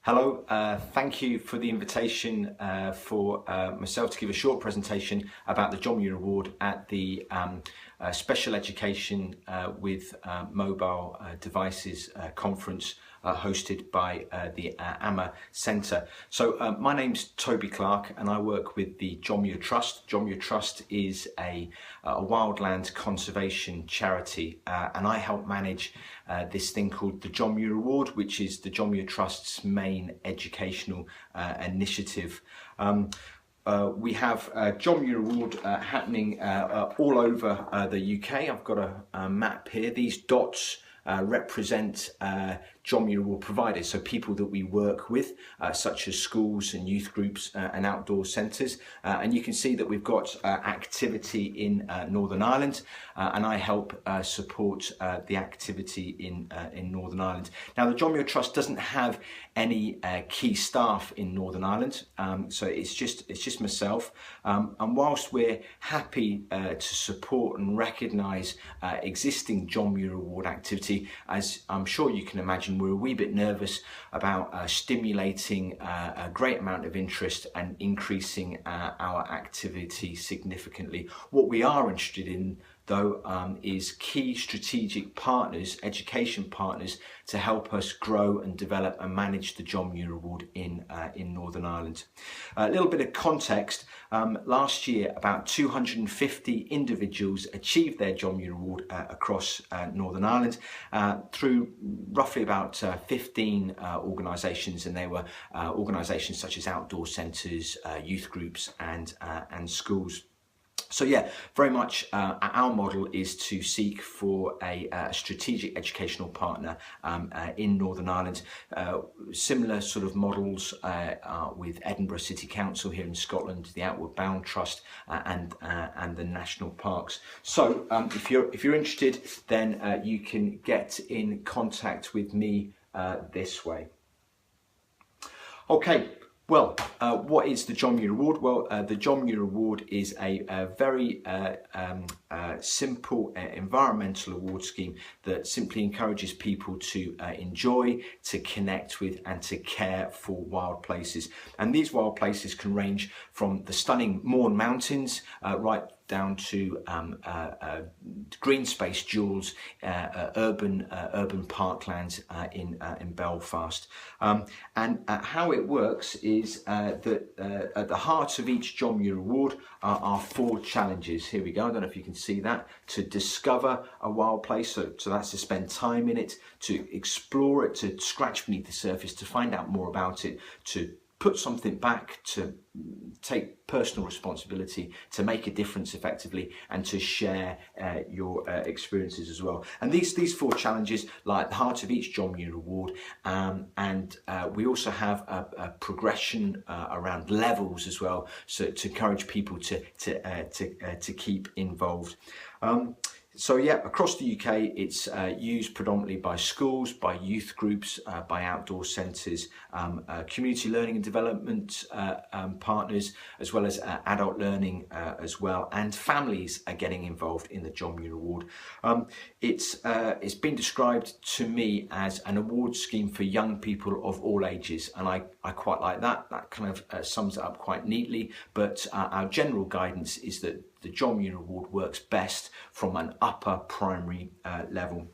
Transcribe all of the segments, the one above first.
Hello, thank you for the invitation for myself to give a short presentation about the John Muir Award at the Special Education with Mobile Devices conference hosted by the AmmA Centre. So my name's Toby Clark and I work with the John Muir Trust. John Muir Trust is a wildland conservation charity and I help manage this thing called the John Muir Award, which is the John Muir Trust's main educational initiative. We have John Muir Award happening all over the UK. I've got a map here. These dots represent John Muir Award providers, so people that we work with, such as schools and youth groups and outdoor centres. And you can see that we've got activity in Northern Ireland, and I help support the activity in Northern Ireland. Now, the John Muir Trust doesn't have any key staff in Northern Ireland, so it's just myself. And whilst we're happy to support and recognise existing John Muir Award activity, as I'm sure you can imagine, we're a wee bit nervous about stimulating a great amount of interest and increasing our activity significantly. What we are interested in, though, is key strategic partners, education partners, to help us grow and develop and manage the John Muir Award in Northern Ireland. A little bit of context, last year about 250 individuals achieved their John Muir Award across Northern Ireland through roughly about 15 organisations, and they were organisations such as outdoor centres, youth groups and schools. So yeah, very much our model is to seek for a strategic educational partner in Northern Ireland. Similar sort of models with Edinburgh City Council here in Scotland, the Outward Bound Trust and the National Parks. So if you're interested, then you can get in contact with me this way. Okay. Well, what is the John Muir Award? Well, the John Muir Award is a very simple environmental award scheme that simply encourages people to enjoy, to connect with and to care for wild places. And these wild places can range from the stunning Mourne Mountains right down to green space jewels, urban parklands in Belfast. And how it works is that at the heart of each John Muir Award are 4 challenges. Here we go. I don't know if you can see that. To discover a wild place, so that's to spend time in it, to explore it, to scratch beneath the surface, to find out more about it, to put something back, to take personal responsibility, to make a difference effectively, and to share your experiences as well. And these 4 challenges lie at the heart of each John Muir Award, and we also have a progression around levels as well, so to encourage people to keep involved. So yeah, across the UK, it's used predominantly by schools, by youth groups, by outdoor centres, community learning and development partners, as well as adult learning as well, and families are getting involved in the John Muir Award. It's been described to me as an award scheme for young people of all ages, and I quite like that. That kind of sums it up quite neatly, but our general guidance is that the John Muir Award works best from an upper primary level.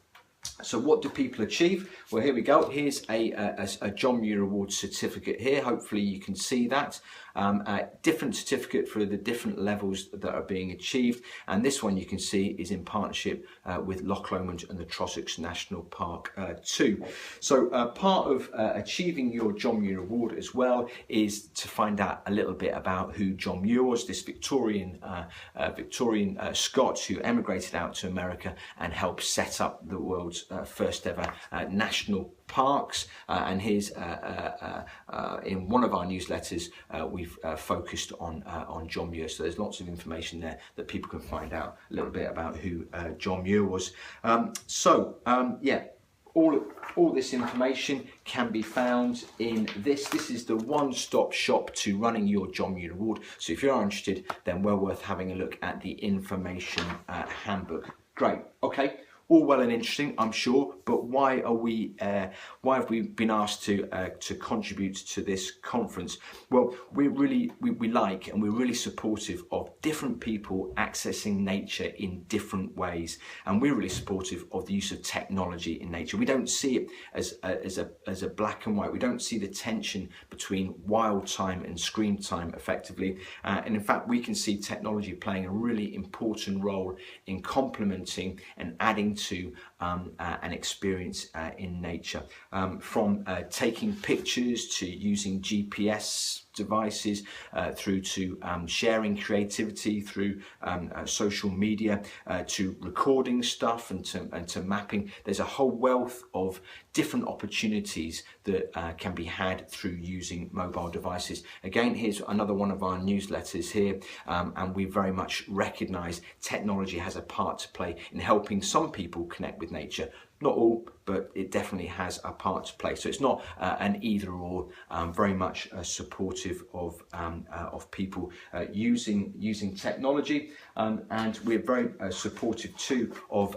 So what do people achieve? Well, here we go. Here's a John Muir Award certificate here. Hopefully you can see that. Different certificate for the different levels that are being achieved, and this one you can see is in partnership with Loch Lomond and the Trossachs National Park too. So part of achieving your John Muir Award as well is to find out a little bit about who John Muir was, this Victorian Scot who emigrated out to America and helped set up the world's first ever national parks, and here's in one of our newsletters we've focused on John Muir, so there's lots of information there that people can find out a little bit about who John Muir was. Yeah, all this information can be found in this. This is the one-stop shop to running your John Muir Award, so if you are interested, then well worth having a look at the information handbook. Great, okay. all well and interesting, I'm sure, but why have we been asked to contribute to this conference? Well, we like and we're really supportive of different people accessing nature in different ways, and we're really supportive of the use of technology in nature. We don't see it as a black and white. We don't see the tension between wild time and screen time effectively, and in fact we can see technology playing a really important role in complementing and adding to an experience in nature, from taking pictures to using GPS devices, through to sharing creativity through social media, to recording stuff and to mapping. There's a whole wealth of different opportunities that can be had through using mobile devices. Again, here's another one of our newsletters here, and we very much recognise technology has a part to play in helping some people connect with nature. Not all, but it definitely has a part to play. So it's not an either or. Very much supportive of people using technology, and we're very supportive too of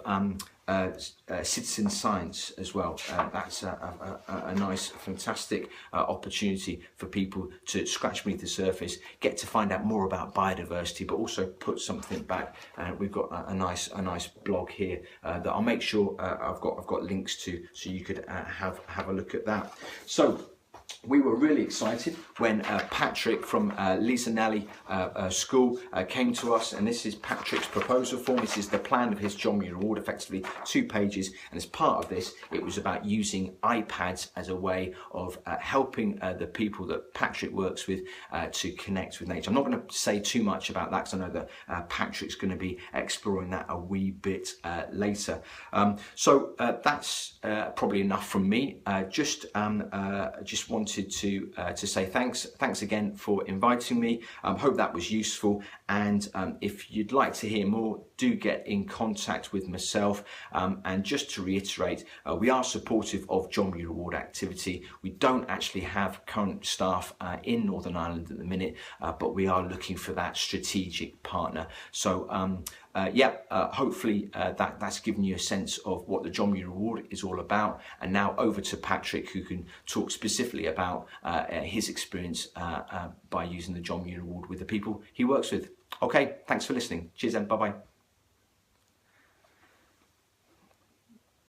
citizen science as well. That's a nice, fantastic opportunity for people to scratch beneath the surface, get to find out more about biodiversity, but also put something back. We've got a nice blog here that I'll make sure I've got links to, so you could have a look at that. So we were really excited when Patrick from Lisa Nelly School came to us, and this is Patrick's proposal form. This is the plan of his John Muir Award, effectively 2 pages, and as part of this it was about using iPads as a way of helping the people that Patrick works with to connect with nature. I'm not going to say too much about that because I know that Patrick's going to be exploring that a wee bit later. So that's probably enough from me. Just wanted to say thanks again for inviting me. Hope that was useful, and if you'd like to hear more, do get in contact with myself. And just to reiterate, we are supportive of John Muir Award activity. We don't actually have current staff in Northern Ireland at the minute, but we are looking for that strategic partner. So hopefully that's given you a sense of what the John Muir Award is all about. And now over to Patrick, who can talk specifically about his experience by using the John Muir Award with the people he works with. Okay, thanks for listening. Cheers and bye-bye.